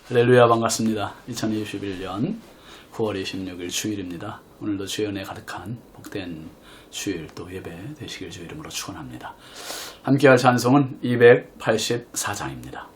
할렐루야, 반갑습니다. 2021년 9월 26일 주일입니다. 오늘도 주의 은혜 가득한 복된 주일 또 예배 되시길 주 이름으로 축원합니다. 함께할 찬송은 284장입니다.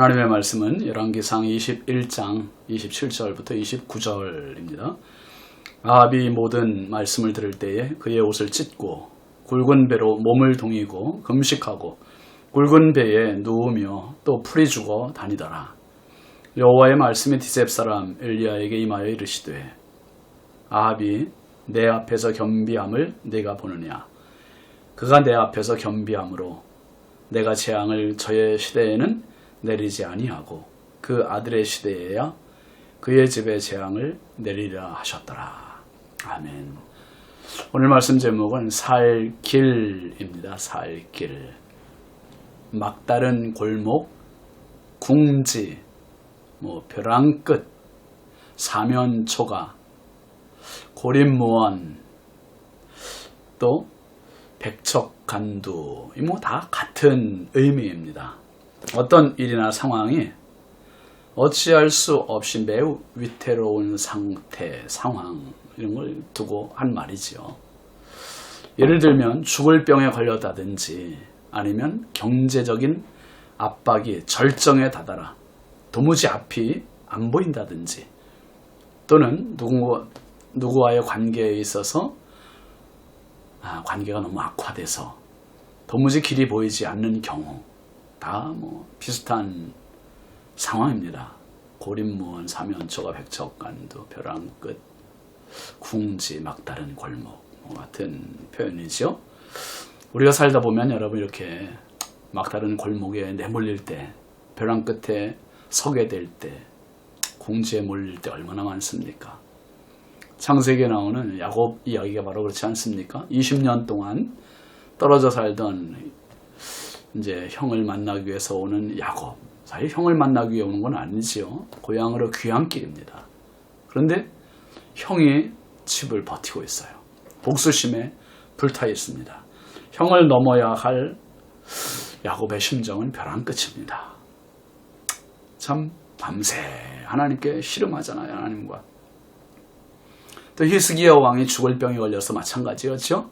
하나님의 말씀은 열왕기상 21장 27절부터 29절입니다. 아합이 모든 말씀을 들을 때에 그의 옷을 찢고 굵은 배로 몸을 동이고 금식하고 굵은 배에 누우며 또 풀이 죽어 다니더라. 여호와의 말씀이 디셉 사람 엘리야에게 임하여 이르시되 아합이 내 앞에서 겸비함을 내가 보느냐. 그가 내 앞에서 겸비함으로 내가 재앙을 저의 시대에는 내리지 아니하고 그 아들의 시대에야 그의 집에 재앙을 내리라 하셨더라. 아멘. 오늘 말씀 제목은 살 길입니다. 살 길. 막다른 골목, 궁지, 벼랑 끝, 사면초가, 고립무원, 또 백척간두, 다 같은 의미입니다. 어떤 일이나 상황이 어찌할 수 없이 매우 위태로운 상태, 상황 이런 걸 두고 한 말이지요. 예를 들면 죽을 병에 걸렸다든지 아니면 경제적인 압박이 절정에 다다라 도무지 앞이 안 보인다든지 또는 누구와의 관계에 있어서 관계가 너무 악화돼서 도무지 길이 보이지 않는 경우 다 비슷한 상황입니다. 고립무원, 사면초가, 백척간두, 벼랑끝, 궁지, 막다른 골목 같은 표현이죠. 우리가 살다 보면 여러분 이렇게 막다른 골목에 내몰릴 때, 벼랑 끝에 서게 될 때, 궁지에 몰릴 때 얼마나 많습니까? 창세기에 나오는 야곱 이야기가 바로 그렇지 않습니까? 20년 동안 떨어져 살던 이제 형을 만나기 위해서 오는 야곱. 사실 형을 만나기 위해 오는 건 아니지요. 고향으로 귀향길입니다. 그런데 형이 집을 버티고 있어요. 복수심에 불타 있습니다. 형을 넘어야 할 야곱의 심정은 벼랑 끝입니다. 참 밤새 하나님께 씨름하잖아요. 하나님과. 또 히스기야 왕이 죽을 병이 걸려서 마찬가지였죠.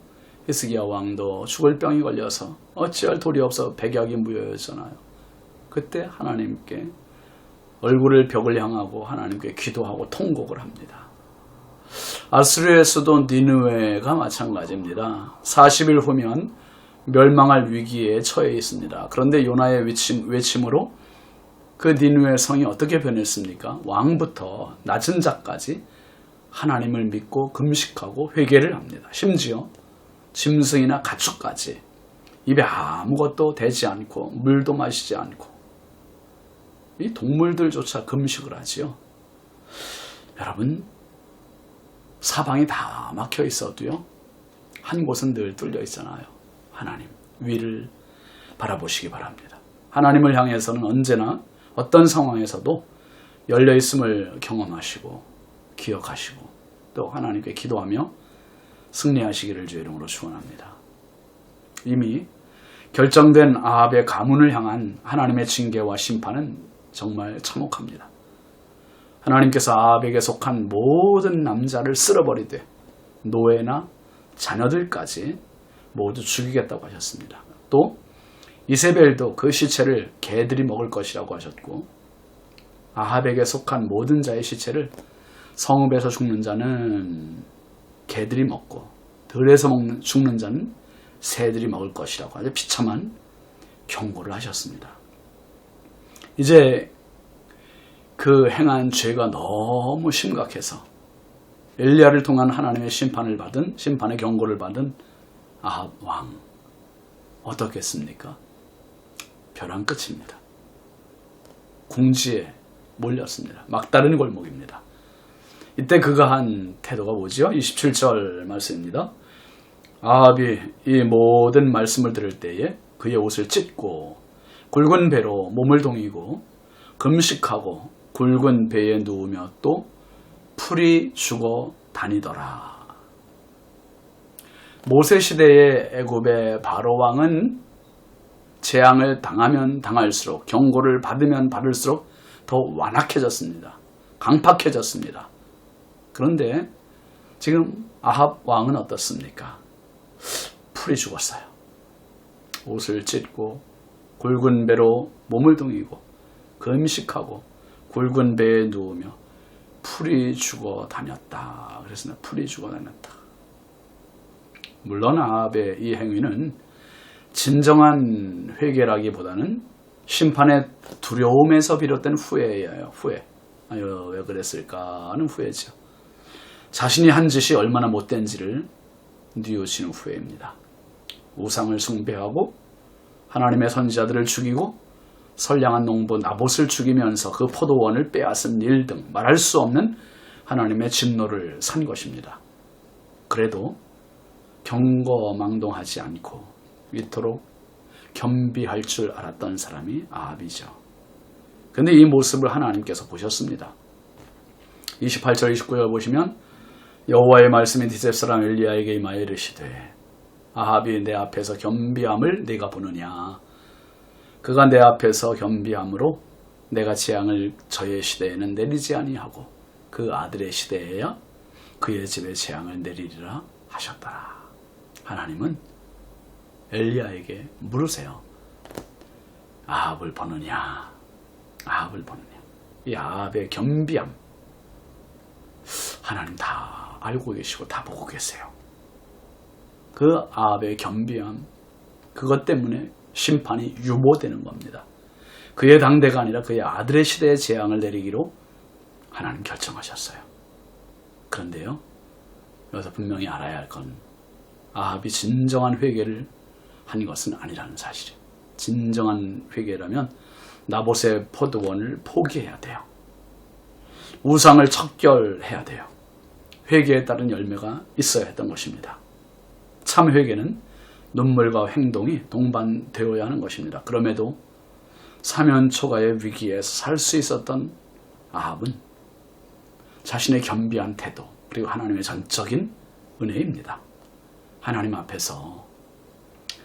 히스기야 왕도 죽을 병이 걸려서 어찌할 도리 없어 백약이 무효였잖아요. 그때 하나님께 얼굴을 벽을 향하고 하나님께 기도하고 통곡을 합니다. 아수르의 수도 니느웨가 마찬가지입니다. 40일 후면 멸망할 위기에 처해 있습니다. 그런데 요나의 외침으로 그 니느웨 성이 어떻게 변했습니까? 왕부터 낮은 자까지 하나님을 믿고 금식하고 회개를 합니다. 심지어 짐승이나 가축까지 입에 아무것도 대지 않고 물도 마시지 않고 이 동물들조차 금식을 하지요. 여러분, 사방이 다 막혀 있어도요, 한 곳은 늘 뚫려 있잖아요. 하나님 위를 바라보시기 바랍니다. 하나님을 향해서는 언제나 어떤 상황에서도 열려 있음을 경험하시고 기억하시고 또 하나님께 기도하며 승리하시기를 주의 이름으로 축원합니다. 이미 결정된 아합의 가문을 향한 하나님의 징계와 심판은 정말 참혹합니다. 하나님께서 아합에게 속한 모든 남자를 쓸어버리되 노예나 자녀들까지 모두 죽이겠다고 하셨습니다. 또 이세벨도 그 시체를 개들이 먹을 것이라고 하셨고, 아합에게 속한 모든 자의 시체를 성읍에서 죽는 자는 개들이 먹고 들에서 죽는 자는 새들이 먹을 것이라고 아주 비참한 경고를 하셨습니다. 이제 그 행한 죄가 너무 심각해서 엘리야를 통한 하나님의 심판의 경고를 받은 아합 왕, 어떻겠습니까? 벼랑 끝입니다. 궁지에 몰렸습니다. 막다른 골목입니다. 이때 그가 한 태도가 뭐지요? 27절 말씀입니다. 아합이 이 모든 말씀을 들을 때에 그의 옷을 찢고 굵은 배로 몸을 동이고 금식하고 굵은 배에 누우며 또 풀이 죽어 다니더라. 모세 시대의 애굽의 바로 왕은 재앙을 당하면 당할수록, 경고를 받으면 받을수록 더 완악해졌습니다. 강팍해졌습니다. 그런데 지금 아합 왕은 어떻습니까? 풀이 죽었어요. 옷을 찢고 굵은 배로 몸을 동이고 금식하고 굵은 배에 누우며 풀이 죽어 다녔다. 그랬습니다. 풀이 죽어 다녔다. 물론 아합의 이 행위는 진정한 회개라기보다는 심판의 두려움에서 비롯된 후회예요. 후회. 아유, 왜 그랬을까 하는 후회죠. 자신이 한 짓이 얼마나 못된지를 뉘우치는 후회입니다. 우상을 숭배하고 하나님의 선지자들을 죽이고 선량한 농부 나봇을 죽이면서 그 포도원을 빼앗은 일 등 말할 수 없는 하나님의 진노를 산 것입니다. 그래도 경거망동하지 않고 이토록 겸비할 줄 알았던 사람이 아합이죠. 그런데 이 모습을 하나님께서 보셨습니다. 28절 29절 보시면 여호와의 말씀이 디셉 사람 엘리야에게 임하여 이르시되 아합이 내 앞에서 겸비함을 네가 보느냐. 그가 내 앞에서 겸비함으로 내가 재앙을 저의 시대에는 내리지 아니하고 그 아들의 시대에야 그의 집에 재앙을 내리리라 하셨더라. 하나님은 엘리야에게 물으세요. 아합을 보느냐? 아합을 보느냐? 이 아합의 겸비함 하나님 다 알고 계시고 다 보고 계세요. 그 아합의 겸비함, 그것 때문에 심판이 유보되는 겁니다. 그의 당대가 아니라 그의 아들의 시대에 재앙을 내리기로 하나님 결정하셨어요. 그런데요, 여기서 분명히 알아야 할 건 아합이 진정한 회개를 한 것은 아니라는 사실이에요. 진정한 회개라면 나봇의 포도원을 포기해야 돼요. 우상을 척결해야 돼요. 회개에 따른 열매가 있어야 했던 것입니다. 참 회개는 눈물과 행동이 동반되어야 하는 것입니다. 그럼에도 사면초가의 위기에서 살 수 있었던 아합은 자신의 겸비한 태도 그리고 하나님의 전적인 은혜입니다. 하나님 앞에서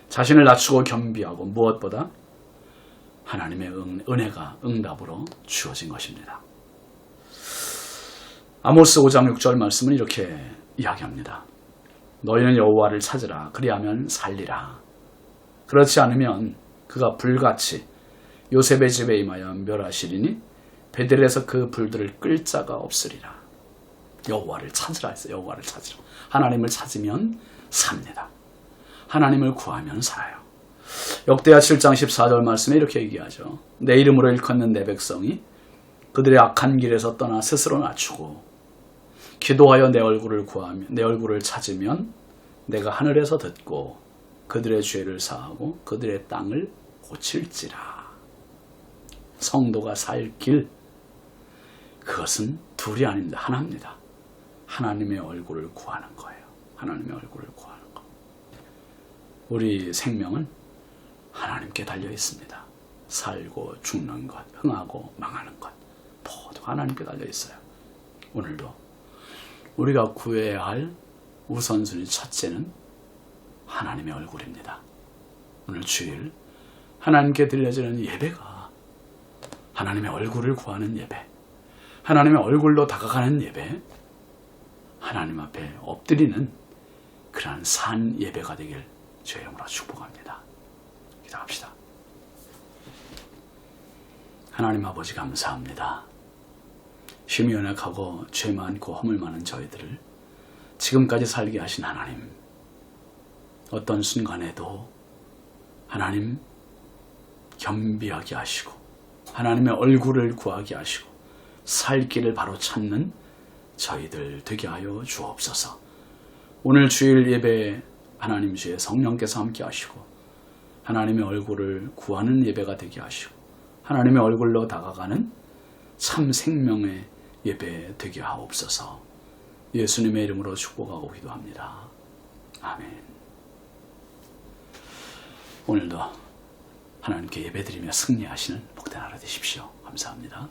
자신을 낮추고 겸비하고 무엇보다 하나님의 은혜가 응답으로 주어진 것입니다. 아모스 5장 6절 말씀은 이렇게 이야기합니다. 너희는 여호와를 찾으라. 그리하면 살리라. 그렇지 않으면 그가 불같이 요셉의 집에 임하여 멸하시리니 베델에서 그 불들을 끌 자가 없으리라. 여호와를 찾으라 했어요. 여호와를 찾으라. 하나님을 찾으면 삽니다. 하나님을 구하면 살아요. 역대하 7장 14절 말씀에 이렇게 얘기하죠. 내 이름으로 일컫는 내 백성이 그들의 악한 길에서 떠나 스스로 낮추고 기도하여 내 얼굴을 구하며 내 얼굴을 찾으면 내가 하늘에서 듣고 그들의 죄를 사하고 그들의 땅을 고칠지라. 성도가 살 길, 그것은 둘이 아닙니다. 하나입니다. 하나님의 얼굴을 구하는 거예요. 하나님의 얼굴을 구하는 거. 우리 생명은 하나님께 달려 있습니다. 살고 죽는 것, 흥하고 망하는 것 모두 하나님께 달려 있어요. 오늘도 우리가 구해야 할 우선순위 첫째는 하나님의 얼굴입니다. 오늘 주일 하나님께 드려지는 예배가 하나님의 얼굴을 구하는 예배, 하나님의 얼굴로 다가가는 예배, 하나님 앞에 엎드리는 그러한 산 예배가 되길 주의 이름으로 축복합니다. 기도합시다. 하나님 아버지 감사합니다. 심히 연약하고 죄 많고 허물 많은 저희들을 지금까지 살게 하신 하나님, 어떤 순간에도 하나님 겸비하게 하시고 하나님의 얼굴을 구하게 하시고 살 길을 바로 찾는 저희들 되게 하여 주옵소서. 오늘 주일 예배 하나님 주의 성령께서 함께 하시고 하나님의 얼굴을 구하는 예배가 되게 하시고 하나님의 얼굴로 다가가는 참 생명의 예배 되게 하옵소서. 예수님의 이름으로 축복하고 기도합니다. 아멘. 오늘도 하나님께 예배드리며 승리하시는 복된 하루 되십시오. 감사합니다.